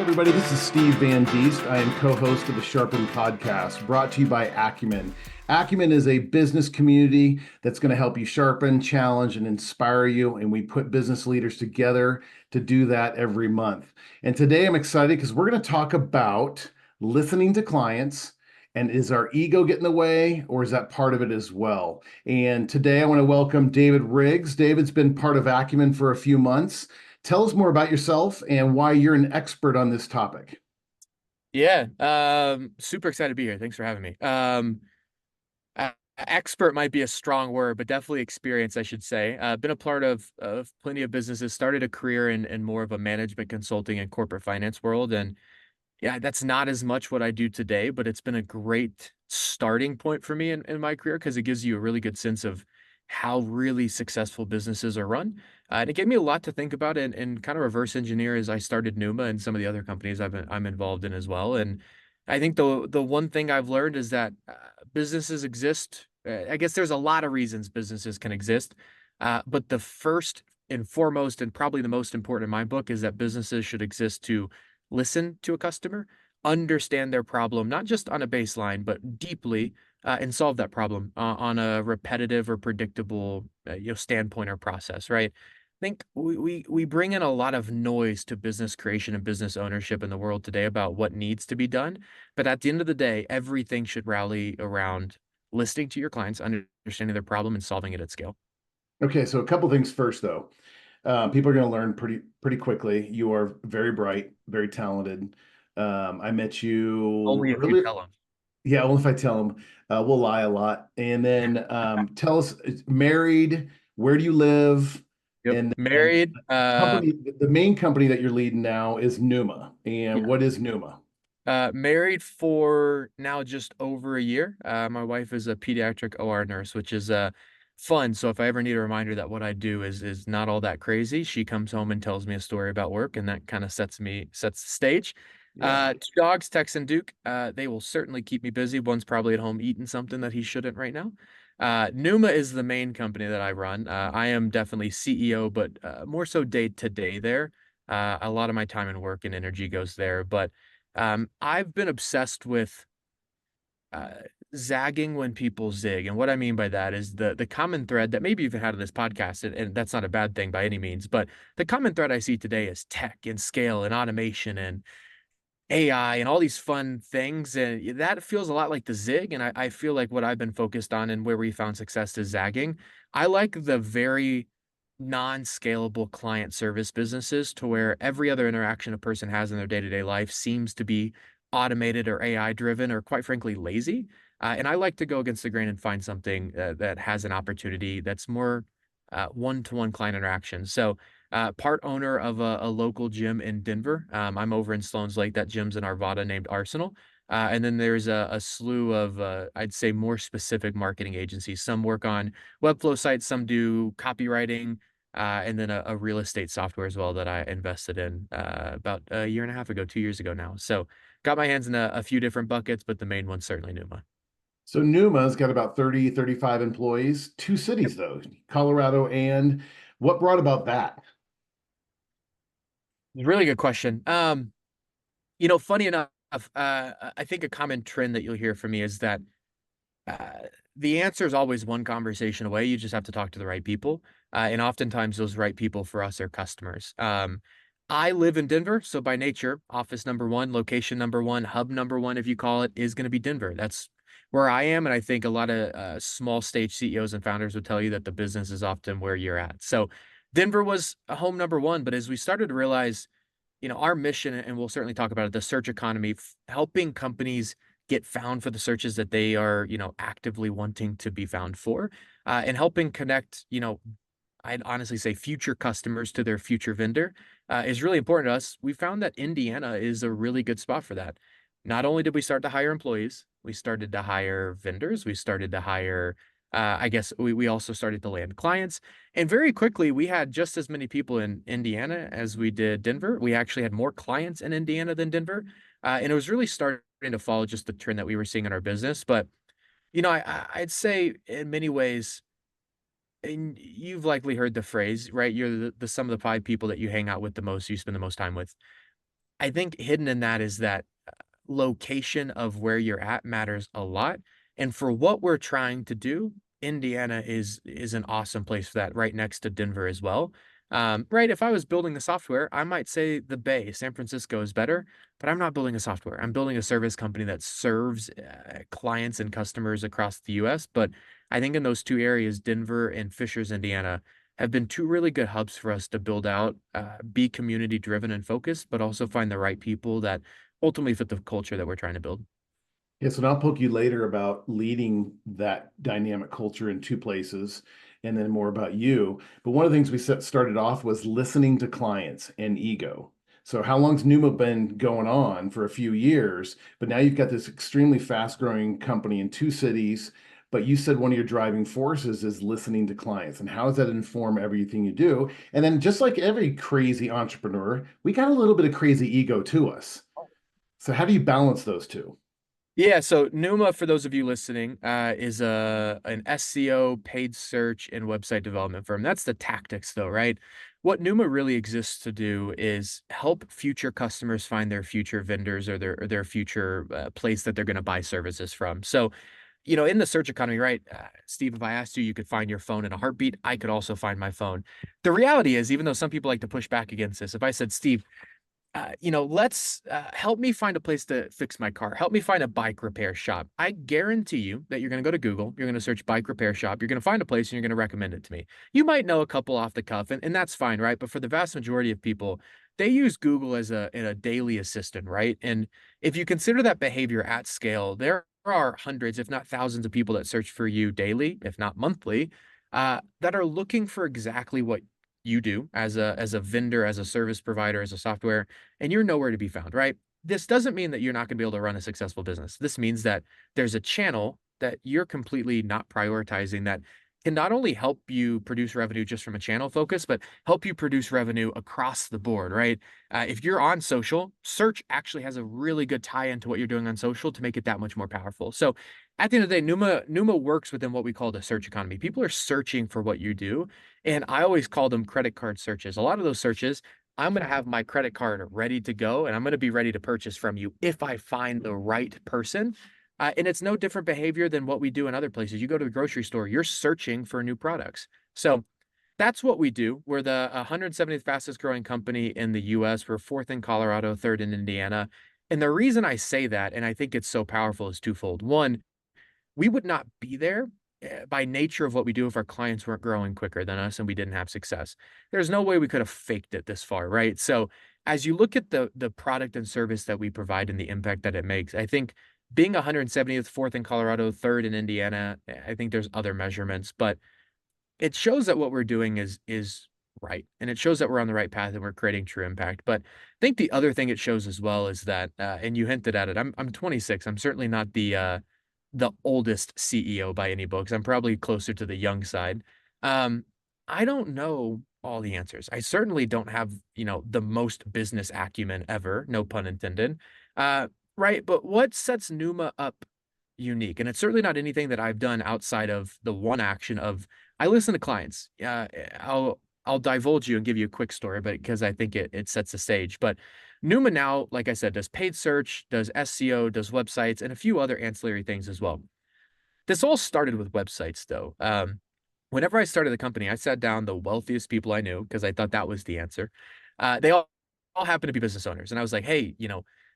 Everybody, this is Steve Van Diest. I am co-host of the Sharpen podcast, brought to you by Acumen. Acumen is a business community that's going to help you sharpen, challenge, and inspire you. And we put business leaders together to do that every month. And today I'm excited because we're going to talk about listening to clients. And is our ego getting in the way, or is that part of it as well? And today I want to welcome David Riggs. David's been part of Acumen for a few months. Tell us more about yourself and why you're an expert on this topic. Yeah, super excited to be here. Thanks for having me. Expert might be a strong word, but definitely experience, I should say. Been a part of plenty of businesses, started a career in more of a management consulting and corporate finance world. And yeah, that's not as much what I do today, but it's been a great starting point for me in my career because it gives you a really good sense of how really successful businesses are run. And it gave me a lot to think about and kind of reverse engineer as I started Pneuma and some of the other companies I'm involved in as well. And I think the one thing I've learned is that businesses exist. I guess there's a lot of reasons businesses can exist, but the first and foremost, and probably the most important in my book, is that businesses should exist to listen to a customer, understand their problem, not just on a baseline, but deeply, and solve that problem on a repetitive or predictable, standpoint or process, right? I think we bring in a lot of noise to business creation and business ownership in the world today about what needs to be done. But at the end of the day, everything should rally around listening to your clients, understanding their problem, and solving it at scale. Okay, so a couple things first, though. People are going to learn pretty quickly. You are very bright, very talented. I met you Only if you earlier. tell them. Yeah, only if I tell them. We'll lie a lot. And then tell us, married, where do you live? Yep. And Married. company, the main company that you're leading now is Pneuma. And Yeah. what is Pneuma? Married for now just over a year. My wife is a pediatric OR nurse, which is fun. So if I ever need a reminder that what I do is not all that crazy, she comes home and tells me a story about work, and that kind of sets the stage. Yeah. Two dogs, Tex and Duke. They will certainly keep me busy. One's probably at home eating something that he shouldn't right now. Numa is the main company that I run. I am definitely CEO, but more so day to day there. A lot of my time and work and energy goes there, but I've been obsessed with uh, zagging when people zig, and what I mean by that is the common thread that maybe you've had on this podcast, and that's not a bad thing by any means, but the common thread I see today is tech and scale and automation and AI and all these fun things, and that feels a lot like the zig. And I feel like what I've been focused on and where we found success is zagging. I like the very non-scalable client service businesses to where every other interaction a person has in their day-to-day life seems to be automated or AI driven or quite frankly lazy. And I like to go against the grain and find something that has an opportunity that's more one-to-one client interaction. So part owner of a local gym in Denver. I'm over in Sloan's Lake. That gym's in Arvada named Arsenal. And then there's a slew of, I'd say, more specific marketing agencies. Some work on Webflow sites, some do copywriting, and then a real estate software as well that I invested in about a year and a half ago, 2 years ago now. So got my hands in a few different buckets, but the main one's certainly Numa. So Numa's got about 30, 35 employees, two cities though, Colorado and what brought about that? Really good question. Funny enough, I think a common trend that you'll hear from me is that Uh, the answer is always one conversation away. You just have to talk to the right people. And oftentimes those right people for us are customers. I live in Denver, so by nature, office number one, location number one, hub number one, if you call it, is going to be Denver. That's where I am. And I think a lot of small stage CEOs and founders would tell you that the business is often where you're at. So Denver was a home number one. But as we started to realize, our mission, and we'll certainly talk about it, the search economy, helping companies get found for the searches that they are, actively wanting to be found for, and helping connect, I'd honestly say future customers to their future vendor is really important to us. We found that Indiana is a really good spot for that. Not only did we start to hire employees, we started to hire vendors, we started to hire, I guess we also started to land clients. And very quickly, we had just as many people in Indiana as we did Denver. We actually had more clients in Indiana than Denver. And it was really starting to follow just the trend that we were seeing in our business. But, I'd say in many ways, and you've likely heard the phrase, right? You're the sum of the five people that you hang out with the most, you spend the most time with. I think hidden in that is that location of where you're at matters a lot. And for what we're trying to do, Indiana is an awesome place for that, right next to Denver as well. Right, if I was building the software, I might say the Bay, San Francisco is better, but I'm not building a software. I'm building a service company that serves clients and customers across the US. But I think in those two areas, Denver and Fishers, Indiana, have been two really good hubs for us to build out, be community driven and focused, but also find the right people that ultimately fit the culture that we're trying to build. Yes, and I'll poke you later about leading that dynamic culture in two places and then more about you. But one of the things we started off was listening to clients and ego. So how long's Numa been going on? For a few years, but now you've got this extremely fast growing company in two cities. But you said one of your driving forces is listening to clients. And how does that inform everything you do? And then just like every crazy entrepreneur, we got a little bit of crazy ego to us. So how do you balance those two? Yeah, so Numa, for those of you listening, is an SEO, paid search, and website development firm. That's the tactics, though, right? What Numa really exists to do is help future customers find their future vendors or their future place that they're going to buy services from. So, in the search economy, right, Steve, if I asked you, you could find your phone in a heartbeat. I could also find my phone. The reality is, even though some people like to push back against this, if I said, Steve, let's help me find a place to fix my car. Help me find a bike repair shop. I guarantee you that you're going to go to Google, you're going to search bike repair shop, you're going to find a place and you're going to recommend it to me. You might know a couple off the cuff, and that's fine, right? But for the vast majority of people, they use Google as a daily assistant, right? And if you consider that behavior at scale, there are hundreds, if not thousands of people that search for you daily, if not monthly, that are looking for exactly what you do as a vendor, as a service provider, as a software, and you're nowhere to be found, right? This doesn't mean that you're not going to be able to run a successful business. This means that there's a channel that you're completely not prioritizing that can not only help you produce revenue just from a channel focus, but help you produce revenue across the board, right? If you're on social, search actually has a really good tie into what you're doing on social to make it that much more powerful. So at the end of the day, Numa works within what we call the search economy. People are searching for what you do. And I always call them credit card searches. A lot of those searches, I'm going to have my credit card ready to go and I'm going to be ready to purchase from you if I find the right person. And it's no different behavior than what we do in other places. You go to the grocery store, you're searching for new products. So that's what we do. We're the 170th fastest growing company in the US. We're fourth in Colorado, third in Indiana. And the reason I say that, and I think it's so powerful, is twofold. One, we would not be there by nature of what we do if our clients weren't growing quicker than us and we didn't have success. There's no way we could have faked it this far, right? So as you look at the product and service that we provide and the impact that it makes, I think being 170th, fourth in Colorado, third in Indiana, I think there's other measurements, but it shows that what we're doing is right. And it shows that we're on the right path and we're creating true impact. But I think the other thing it shows as well is that, and you hinted at it, I'm 26. I'm certainly not the oldest CEO by any books. I'm probably closer to the young side. Um, I don't know all the answers. I certainly don't have, the most business acumen ever, no pun intended. Uh, right. But what sets Numa up unique? And it's certainly not anything that I've done outside of the one action of I listen to clients. I'll divulge you and give you a quick story, but because I think it sets the stage. But Numa now, like I said, does paid search, does SEO, does websites, and a few other ancillary things as well. This all started with websites, though. Whenever I started the company, I sat down the wealthiest people I knew because I thought that was the answer. They all happen to be business owners, and I was like, "Hey,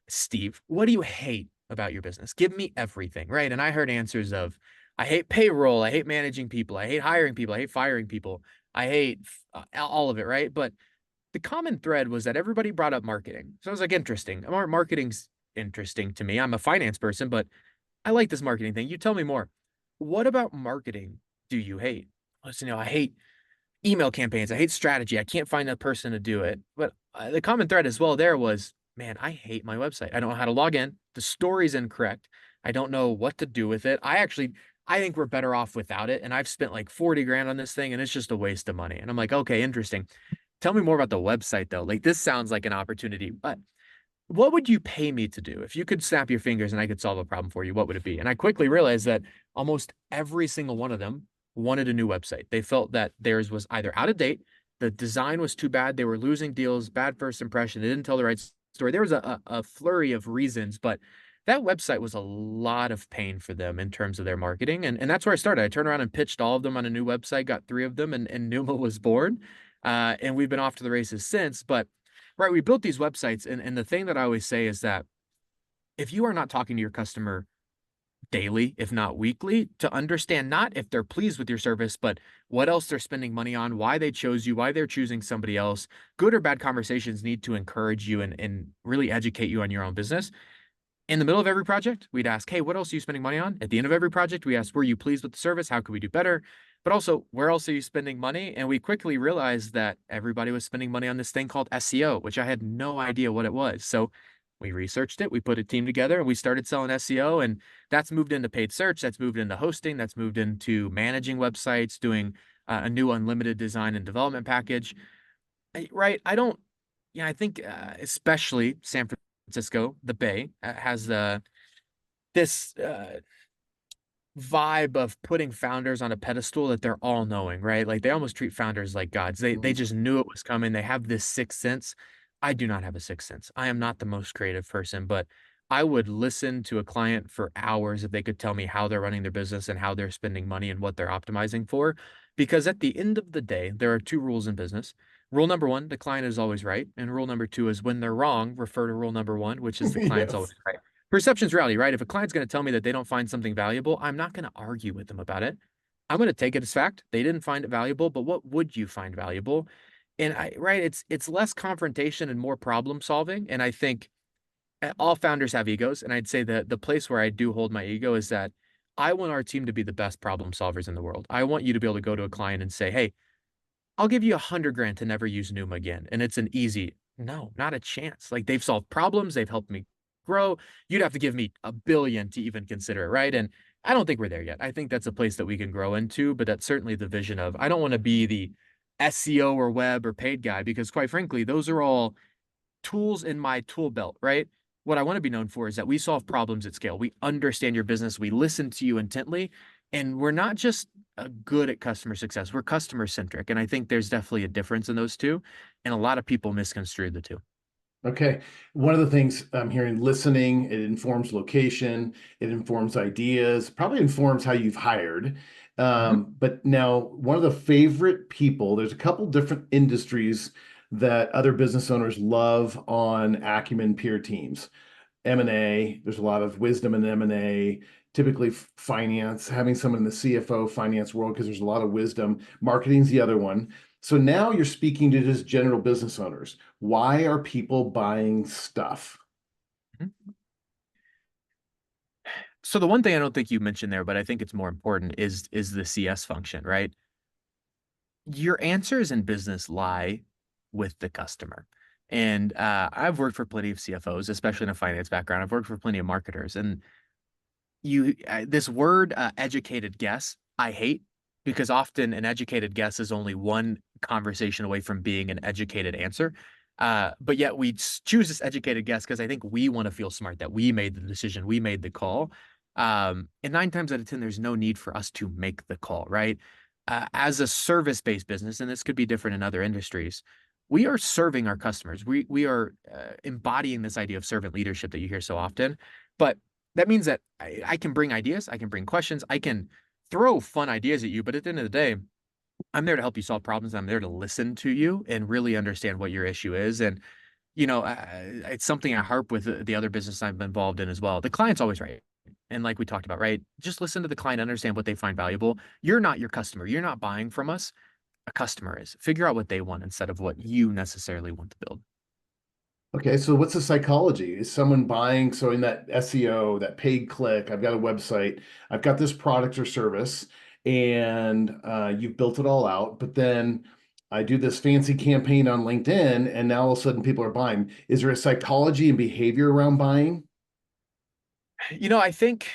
Steve, what do you hate about your business? Give me everything, right?" And I heard answers of, "I hate payroll, I hate managing people, I hate hiring people, I hate firing people, I hate all of it," right? But the common thread was that everybody brought up marketing. So I was like, interesting. Marketing's interesting to me. I'm a finance person, but I like this marketing thing. You tell me more. What about marketing do you hate? Listen, I hate email campaigns. I hate strategy. I can't find a person to do it. But the common thread as well there was, man, I hate my website. I don't know how to log in. The story's incorrect. I don't know what to do with it. I think we're better off without it. And I've spent like 40 grand on this thing and it's just a waste of money. And I'm like, okay, interesting. Tell me more about the website though. Like this sounds like an opportunity, but what would you pay me to do? If you could snap your fingers and I could solve a problem for you, what would it be? And I quickly realized that almost every single one of them wanted a new website. They felt that theirs was either out of date, the design was too bad, they were losing deals, bad first impression, they didn't tell the right story. There was a flurry of reasons, but that website was a lot of pain for them in terms of their marketing. And that's where I started. I turned around and pitched all of them on a new website, got three of them, and Numa was born. And we've been off to the races since. But right, we built these websites. And the thing that I always say is that if you are not talking to your customer daily, if not weekly, to understand not if they're pleased with your service, but what else they're spending money on, why they chose you, why they're choosing somebody else. Good or bad conversations need to encourage you and really educate you on your own business. In the middle of every project, we'd ask, hey, what else are you spending money on? At the end of every project, we ask, were you pleased with the service? How could we do better? But also, where else are you spending money? And we quickly realized that everybody was spending money on this thing called SEO, which I had no idea what it was. So we researched it, we put a team together, and we started selling SEO. And that's moved into paid search, that's moved into hosting, that's moved into managing websites, doing a new unlimited design and development package. Right? I don't, yeah, I think especially San Francisco, the Bay, has this vibe of putting founders on a pedestal that they're all knowing, right? Like they almost treat founders like gods. They Mhm. just knew it was coming. They have this sixth sense. I do not have a sixth sense. I am not the most creative person, but I would listen to a client for hours if they could tell me how they're running their business and how they're spending money and what they're optimizing for. Because at the end of the day, there are two rules in business. Rule number one, the client is always right. And rule number two is when they're wrong, refer to rule number one, which is the client's always Yes. right. Perception's reality, right? If a client's going to tell me that they don't find something valuable, I'm not going to argue with them about it. I'm going to take it as fact. They didn't find it valuable, but what would you find valuable? And right, it's less confrontation and more problem solving. And I think all founders have egos. And I'd say that the place where I do hold my ego is that I want our team to be the best problem solvers in the world. I want you to be able to go to a client and say, hey, I'll give you 100 grand to never use Numa again. And it's an easy, no, not a chance. Like they've solved problems, they've helped me grow. You'd have to give me 1 billion to even consider it, right? And I don't think we're there yet. I think that's a place that we can grow into, but that's certainly the vision of I don't want to be the SEO or web or paid guy because quite frankly, those are all tools in my tool belt, right? What I want to be known for is that we solve problems at scale. We understand your business, we listen to you intently, and we're not just good at customer success, we're customer centric. And I think there's definitely a difference in those two. And a lot of people misconstrue the two. Okay. One of the things I'm hearing, listening, it informs location, it informs ideas, probably informs how you've hired. Mhm. But now, one of the favorite people, there's a couple different industries that other business owners love on Acumen peer teams. M&A, there's a lot of wisdom in M&A, typically finance, having someone in the CFO finance world, because there's a lot of wisdom. Marketing's the other one. So now you're speaking to just general business owners. Why are people buying stuff? Mhm. So the one thing I don't think you mentioned there, but I think it's more important is the CS function, right? Your answers in business lie with the customer. And I've worked for plenty of CFOs, especially in a finance background. I've worked for plenty of marketers, and this word educated guess I hate because often an educated guess is only one conversation away from being an educated answer. But yet we choose this educated guess because I think we want to feel smart that we made the decision, we made the call. And 9 times out of 10, there's no need for us to make the call, right? As a service-based business, and this could be different in other industries, we are serving our customers. We are embodying this idea of servant leadership that you hear so often. But that means that I can bring ideas, I can bring questions, I can throw fun ideas at you, but at the end of the day, I'm there to help you solve problems. I'm there to listen to you and really understand what your issue is. And, it's something I harp with the other business I'm involved in as well. The client's always right. And like we talked about, right? Just listen to the client, understand what they find valuable. You're not your customer. You're not buying from us. A customer is. Figure out what they want instead of what you necessarily want to build. Okay, so what's the psychology? Is someone buying? So in that SEO, that paid click, I've got a website, I've got this product or service, and you've built it all out. But then I do this fancy campaign on LinkedIn, and now all of a sudden people are buying. Is there a psychology and behavior around buying? I think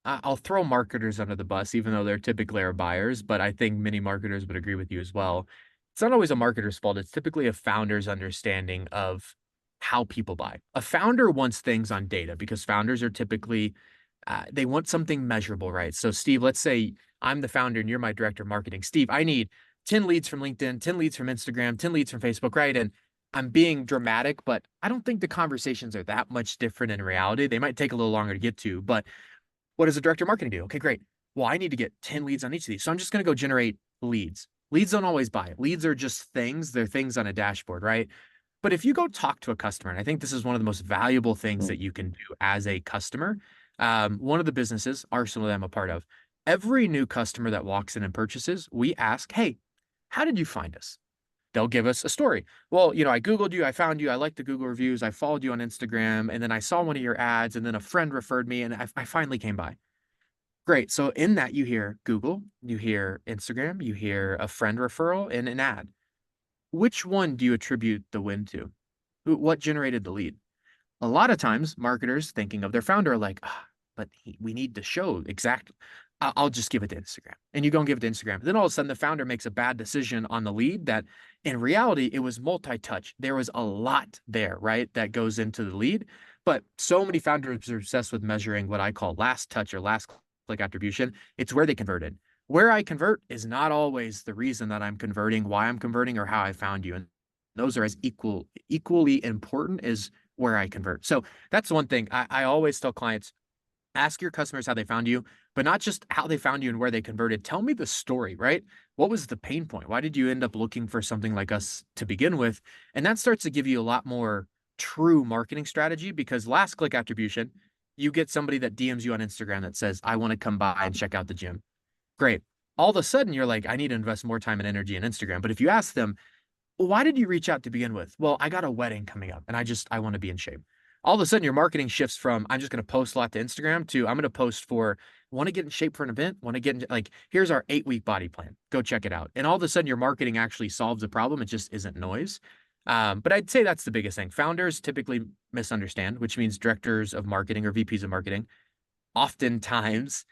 I'll throw marketers under the bus, even though they're typically our buyers, but I think many marketers would agree with you as well. It's not always a marketer's fault. It's typically a founder's understanding of how people buy. A founder wants things on data because founders are typically, they want something measurable, right? So, Steve, let's say I'm the founder and you're my director of marketing. Steve, I need 10 leads from LinkedIn, 10 leads from Instagram, 10 leads from Facebook, right? And I'm being dramatic, but I don't think the conversations are that much different in reality. They might take a little longer to get to, but what does a director of marketing do? Okay, great. Well, I need to get 10 leads on each of these. So I'm just going to go generate leads. Leads don't always buy. Leads are just things. They're things on a dashboard, right? But if you go talk to a customer, and I think this is one of the most valuable things that you can do as a customer, one of the businesses, Arsenal, that I'm a part of, every new customer that walks in and purchases, we ask, hey, how did you find us? They'll give us a story. Well, I Googled you, I found you, I liked the Google reviews, I followed you on Instagram, and then I saw one of your ads, and then a friend referred me, and I finally came by. Great. So in that, you hear Google, you hear Instagram, you hear a friend referral, and an ad. Which one do you attribute the win to? What generated the lead? A lot of times, marketers thinking of their founder are like, but we need to show exactly. I'll just give it to Instagram. And you go and give it to Instagram. Then all of a sudden, the founder makes a bad decision on the lead that in reality, it was multi-touch. There was a lot there, right? That goes into the lead. But so many founders are obsessed with measuring what I call last touch or last click attribution. It's where they converted. Where I convert is not always the reason that I'm converting, why I'm converting, or how I found you. And those are as equally important as where I convert. So that's one thing I always tell clients, ask your customers how they found you, but not just how they found you and where they converted. Tell me the story, right? What was the pain point? Why did you end up looking for something like us to begin with? And that starts to give you a lot more true marketing strategy because last click attribution, you get somebody that DMs you on Instagram that says, I want to come by and check out the gym. Great. All of a sudden, you're like, I need to invest more time and energy in Instagram. But if you ask them, well, why did you reach out to begin with? Well, I got a wedding coming up and I want to be in shape. All of a sudden, your marketing shifts from I'm just going to post a lot to Instagram to I'm going to post for want to get in shape for an event, want to get in, like, here's our 8-week body plan. Go check it out. And all of a sudden, your marketing actually solves a problem. It just isn't noise. But I'd say that's the biggest thing. Founders typically misunderstand, which means directors of marketing or VPs of marketing oftentimes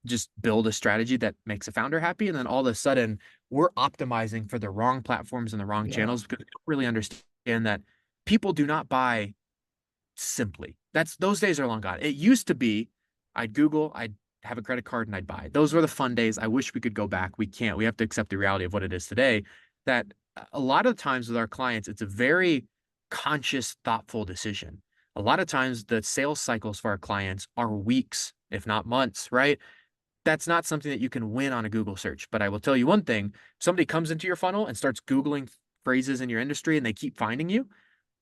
just build a strategy that makes a founder happy. And then all of a sudden, we're optimizing for the wrong platforms and the wrong Yeah. channels because we don't really understand that people do not buy simply. Those days are long gone. It used to be I'd Google, I'd have a credit card and I'd buy. Those were the fun days. I wish we could go back. We can't. We have to accept the reality of what it is today. That a lot of times with our clients, it's a very conscious, thoughtful decision. A lot of times the sales cycles for our clients are weeks, if not months, right? That's not something that you can win on a Google search. But I will tell you one thing, somebody comes into your funnel and starts Googling phrases in your industry and they keep finding you,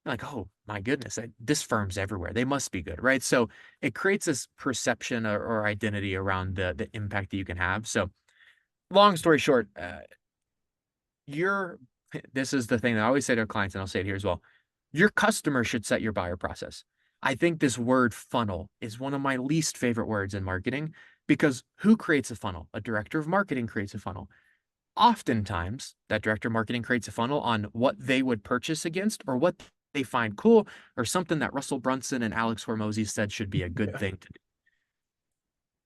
you're like, oh my goodness, this firm's everywhere. They must be good, right? So it creates this perception or identity around the impact that you can have. So long story short, you're this is the thing that I always say to our clients, and I'll say it here as well. Your customer should set your buyer process. I think this word funnel is one of my least favorite words in marketing because who creates a funnel? A director of marketing creates a funnel. Oftentimes, that director of marketing creates a funnel on what they would purchase against or what they find cool or something that Russell Brunson and Alex Hormozy said should be a good thing to do.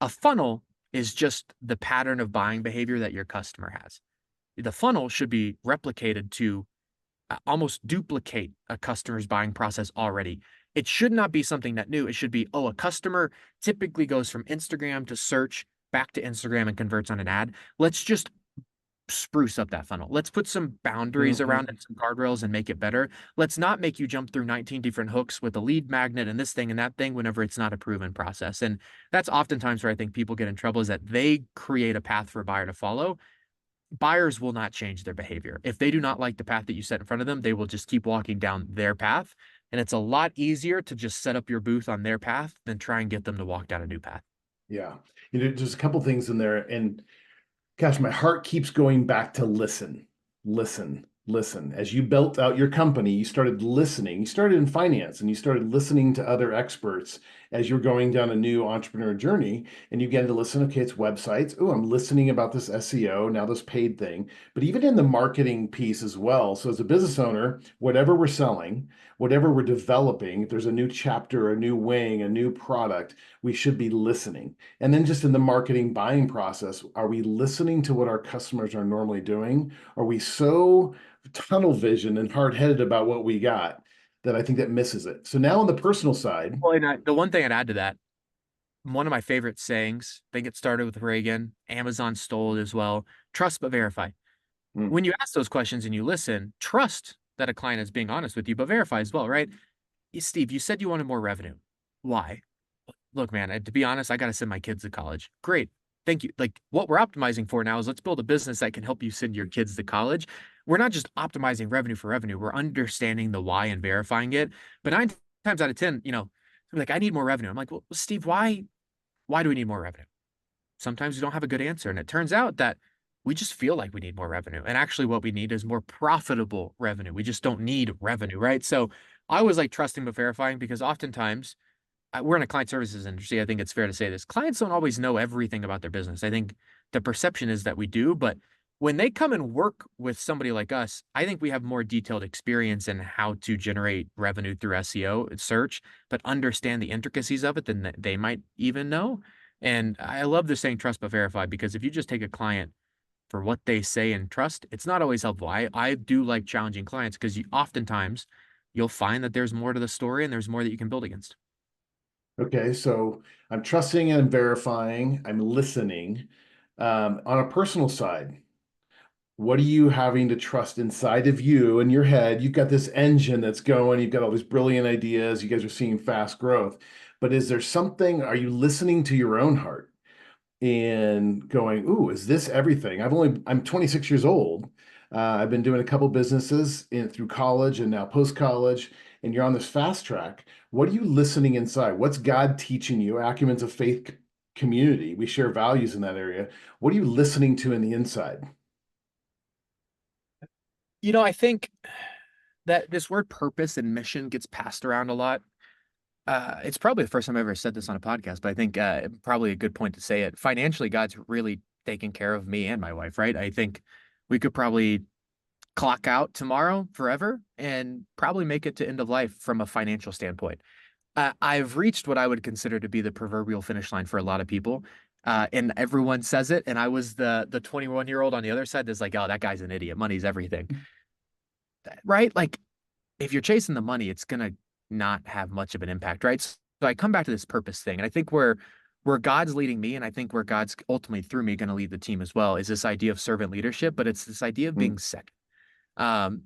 A funnel is just the pattern of buying behavior that your customer has. The funnel should be replicated to almost duplicate a customer's buying process already. It should not be something that new. It should be, oh, a customer typically goes from Instagram to search back to Instagram and converts on an ad. Let's just spruce up that funnel. Let's put some boundaries Mhm. around it, some guardrails, and make it better. Let's not make you jump through 19 different hooks with a lead magnet and this thing and that thing whenever it's not a proven process. And that's oftentimes where I think people get in trouble is that they create a path for a buyer to follow. Buyers will not change their behavior. If they do not like the path that you set in front of them, they will just keep walking down their path. And it's a lot easier to just set up your booth on their path than try and get them to walk down a new path. Yeah. There's a couple things in there. And gosh, my heart keeps going back to listen, listen, listen. As you built out your company, you started listening. You started in finance and you started listening to other experts as you're going down a new entrepreneur journey. And you began to listen, okay, it's websites. Oh, I'm listening about this SEO, now this paid thing, but even in the marketing piece as well. So as a business owner, whatever we're selling, whatever we're developing, if there's a new chapter, a new wing, a new product, we should be listening. And then just in the marketing buying process, are we listening to what our customers are normally doing? Are we so tunnel vision and hard-headed about what we got that I think that misses it? So now on the personal side, Well, and the one thing I'd add to that, one of my favorite sayings, I think it started with Reagan, Amazon stole it as well. Trust but verify. mm, When you ask those questions and you listen, trust that a client is being honest with you, but verify as well, right? Steve, you said you wanted more revenue. Why? Look, man, to be honest, I got to send my kids to college. Great. Thank you. Like what we're optimizing for now is let's build a business that can help you send your kids to college. We're not just optimizing revenue for revenue. We're understanding the why and verifying it. But 9 times out of 10, like, I need more revenue. I'm like, well, Steve, why do we need more revenue? Sometimes we don't have a good answer. And it turns out that we just feel like we need more revenue. And actually, what we need is more profitable revenue. We just don't need revenue, right? So I was like trusting but verifying because oftentimes we're in a client services industry. I think it's fair to say this. Clients don't always know everything about their business. I think the perception is that we do, but when they come and work with somebody like us, I think we have more detailed experience in how to generate revenue through SEO and search, but understand the intricacies of it than they might even know. And I love the saying trust but verify because if you just take a client for what they say and trust, it's not always helpful. I do like challenging clients because oftentimes you'll find that there's more to the story and there's more that you can build against. Okay, so I'm trusting and verifying, I'm listening. On a personal side, what are you having to trust inside of you in your head? You've got this engine that's going, you've got all these brilliant ideas, you guys are seeing fast growth. But is there something, are you listening to your own heart and going, ooh, is this everything? I'm 26 years old. I've been doing a couple businesses through college and now post college, and you're on this fast track. What are you listening inside? What's God teaching you? Acumen's a faith community. We share values in that area. What are you listening to in the inside? I think that this word purpose and mission gets passed around a lot. It's probably the first time I've ever said this on a podcast, but I think probably a good point to say it. Financially, God's really taken care of me and my wife, right? I think we could probably clock out tomorrow forever and probably make it to end of life from a financial standpoint. I've reached what I would consider to be the proverbial finish line for a lot of people. And everyone says it. And I was the 21-year-old on the other side that's like, oh, that guy's an idiot. Money's everything. Right? Like if you're chasing the money, it's gonna not have much of an impact, right? So I come back to this purpose thing, and I think where God's leading me, and I think where God's ultimately through me going to lead the team as well, is this idea of servant leadership, but it's this idea of being Mm, second. Um,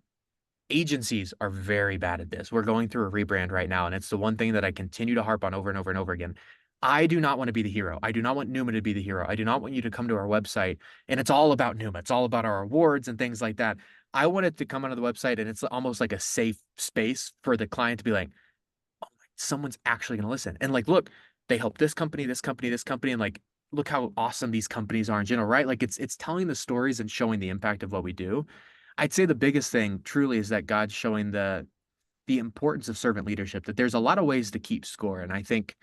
Agencies are very bad at this. We're going through a rebrand right now, and it's the one thing that I continue to harp on over and over and over again. I do not want to be the hero. I do not want Numa to be the hero. I do not want you to come to our website and it's all about Numa. It's all about our awards and things like that. I want it to come onto the website and it's almost like a safe space for the client to be like, oh, someone's actually going to listen. And like, look, they help this company, this company, this company, and like, look how awesome these companies are in general, right? Like it's telling the stories and showing the impact of what we do. I'd say the biggest thing truly is that God's showing the importance of servant leadership, that there's a lot of ways to keep score. And I think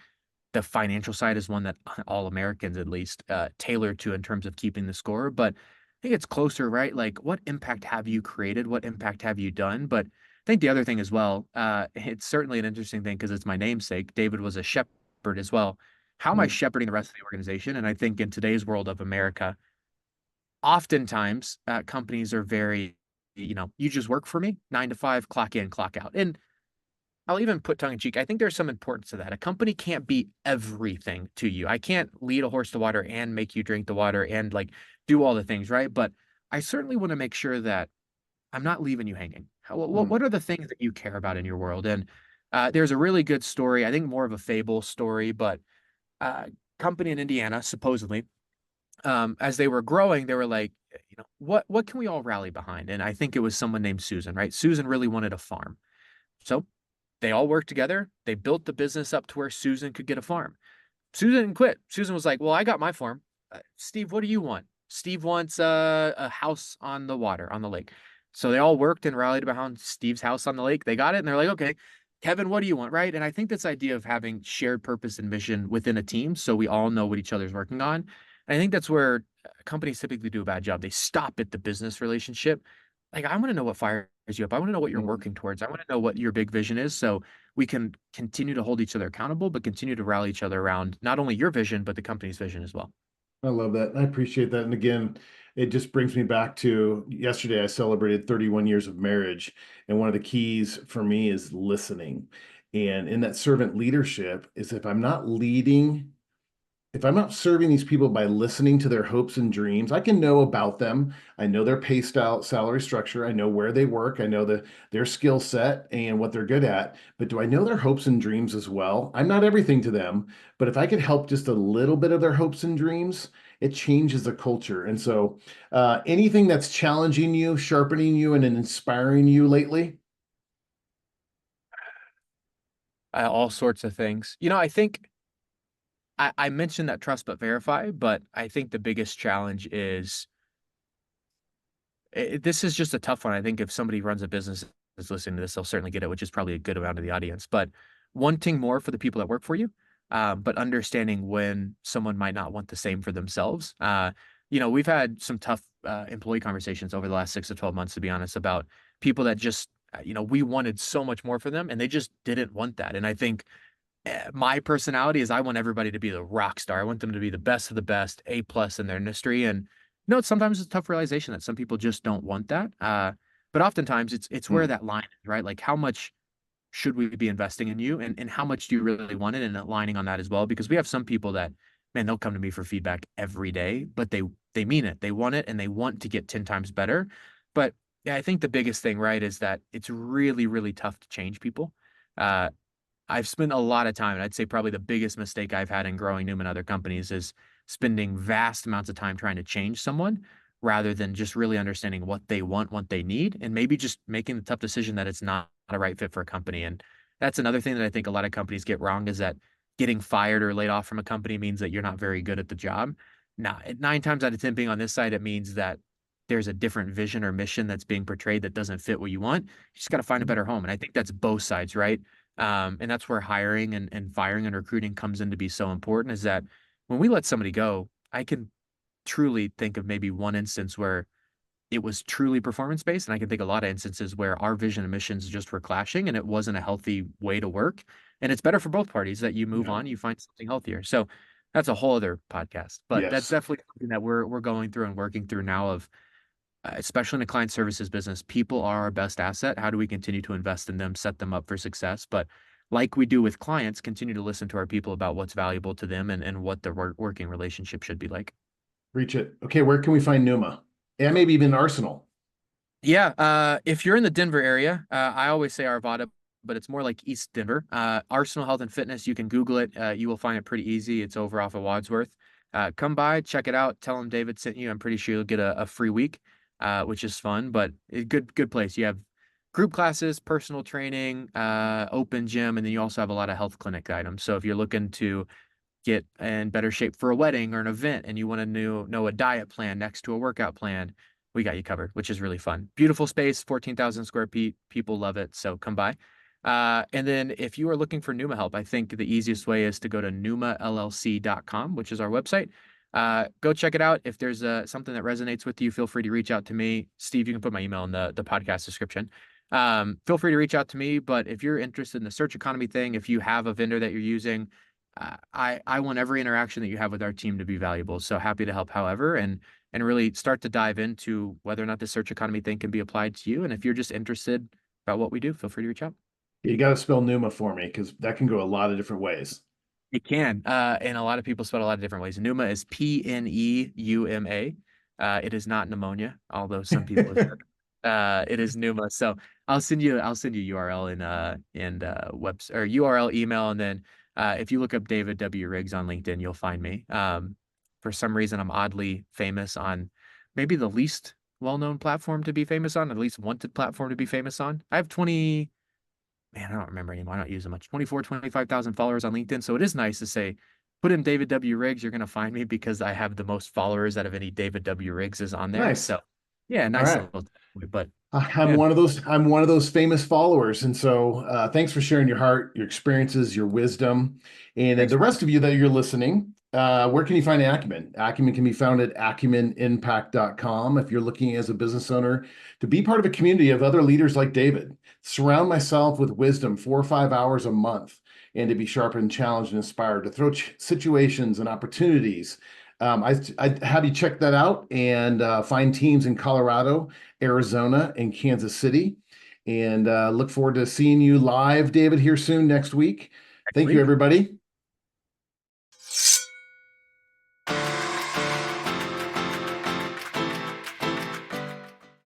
the financial side is one that all Americans at least tailor to in terms of keeping the score. But I think it's closer, right? Like what impact have you created? What impact have you done? But I think the other thing as well, it's certainly an interesting thing because it's my namesake. David was a shepherd as well. How am I mm. shepherding the rest of the organization? And I think in today's world of America, oftentimes companies are very, you just work for me, 9 to 5, clock in, clock out. And I'll even put tongue in cheek. I think there's some importance to that. A company can't be everything to you. I can't lead a horse to water and make you drink the water and like do all the things, right? But I certainly want to make sure that I'm not leaving you hanging. Mm. What are the things that you care about in your world? And there's a really good story. I think more of a fable story, but uh, company in Indiana supposedly, as they were growing, they were like, what can we all rally behind? And I think it was someone named Susan, right? Susan really wanted a farm. So they all worked together. They built the business up to where Susan could get a farm. Susan didn't quit. Susan was like, "Well, I got my farm. Steve, what do you want?" Steve wants a house on the water, on the lake. So they all worked and rallied behind Steve's house on the lake. They got it, and they're like, "Okay, Kevin, what do you want?" Right? And I think this idea of having shared purpose and mission within a team, so we all know what each other's working on. And I think that's where companies typically do a bad job. They stop at the business relationship. Like, I want to know what fires you up. I want to know what you're Mm. working towards. I want to know what your big vision is. So we can continue to hold each other accountable, but continue to rally each other around not only your vision, but the company's vision as well. I love that. I appreciate that. And again, it just brings me back to yesterday. I celebrated 31 years of marriage. And one of the keys for me is listening. And in that servant leadership is if I'm not leading if I'm not serving these people by listening to their hopes and dreams, I can know about them. I know their pay style, salary structure. I know where they work. I know their skill set and what they're good at. But do I know their hopes and dreams as well? I'm not everything to them, but if I could help just a little bit of their hopes and dreams, it changes the culture. And so, anything that's challenging you, sharpening you, and inspiring you lately? All sorts of things. I think I mentioned that trust but verify, but I think the biggest challenge is this is just a tough one. I think if somebody runs a business is listening to this, they'll certainly get it, which is probably a good amount of the audience. But wanting more for the people that work for you, but understanding when someone might not want the same for themselves. We've had some tough employee conversations over the last 6 to 12 months, to be honest, about people that just, we wanted so much more for them and they just didn't want that. And I think my personality is I want everybody to be the rock star. I want them to be the best of the best, A plus in their industry. And sometimes it's a tough realization that some people just don't want that. But oftentimes it's where Hmm. that line is, right? Like how much should we be investing in you and how much do you really want it and aligning on that as well? Because we have some people that, man, they'll come to me for feedback every day, but they mean it. They want it and they want to get 10 times better. But yeah, I think the biggest thing, right, is that it's really, really tough to change people. Uh, I've spent a lot of time, and I'd say probably the biggest mistake I've had in growing Newman and other companies is spending vast amounts of time trying to change someone rather than just really understanding what they want, what they need, and maybe just making the tough decision that it's not a right fit for a company. And that's another thing that I think a lot of companies get wrong is that getting fired or laid off from a company means that you're not very good at the job. Now, 9 times out of 10 being on this side, it means that there's a different vision or mission that's being portrayed that doesn't fit what you want. You just got to find a better home. And I think that's both sides, right? And that's where hiring and firing and recruiting comes in to be so important is that when we let somebody go, I can truly think of maybe one instance where it was truly performance based. And I can think a lot of instances where our vision and missions just were clashing and it wasn't a healthy way to work. And it's better for both parties that you move Yeah. on, you find something healthier. So that's a whole other podcast. But that's Yes. definitely something that we're going through and working through now of especially in a client services business, people are our best asset. How do we continue to invest in them, set them up for success? But like we do with clients, continue to listen to our people about what's valuable to them and what the working relationship should be like. Reach it. Okay, where can we find Numa? And maybe even Arsenal. Yeah, if you're in the Denver area, I always say Arvada, but it's more like East Denver. Arsenal Health and Fitness, you can Google it. You will find it pretty easy. It's over off of Wadsworth. Come by, check it out. Tell them David sent you. I'm pretty sure you'll get a free week, which is fun, but a good place. You have group classes, personal training, open gym, and then you also have a lot of health clinic items. So if you're looking to get in better shape for a wedding or an event and you want to know a diet plan next to a workout plan, we got you covered, which is really fun. Beautiful space, 14,000 square feet. People love it. So come by. And then if you are looking for Numa help, I think the easiest way is to go to numallc.com, which is our website. Go check it out. If there's something that resonates with you, feel free to reach out to me. Steve, you can put my email in the podcast description. Feel free to reach out to me. But if you're interested in the search economy thing, if you have a vendor that you're using, I want every interaction that you have with our team to be valuable. So happy to help however, and really start to dive into whether or not the search economy thing can be applied to you. And if you're just interested about what we do, feel free to reach out. You got to spell Numa for me because that can go a lot of different ways. It can, and a lot of people spell it a lot of different ways. Pneuma is Pneuma. It is not pneumonia, although some people have said it is Pneuma. So I'll send you URL and web or URL email, and then if you look up David W. Riggs on LinkedIn, you'll find me. For some reason, I'm oddly famous on maybe the least well-known platform to be famous on, at least wanted platform to be famous on. I have 20, man, I don't remember anymore. I don't use it much. 25,000 followers on LinkedIn. So it is nice to say, put in David W. Riggs. You're going to find me because I have the most followers out of any David W. Riggs is on there. Nice. So yeah, All nice right. little, but I'm yeah, one of those. I'm one of those famous followers, and so thanks for sharing your heart, your experiences, your wisdom, and thanks the for rest of you that you're listening. Where can you find Acumen? Acumen can be found at acumenimpact.com. If you're looking as a business owner to be part of a community of other leaders like David, surround myself with wisdom 4 or 5 hours a month, and to be sharpened, challenged, and inspired to throw situations and opportunities. I'd have you check that out and find teams in Colorado, Arizona, and Kansas City. And look forward to seeing you live, David, here soon next week. next Thank you, week. everybody.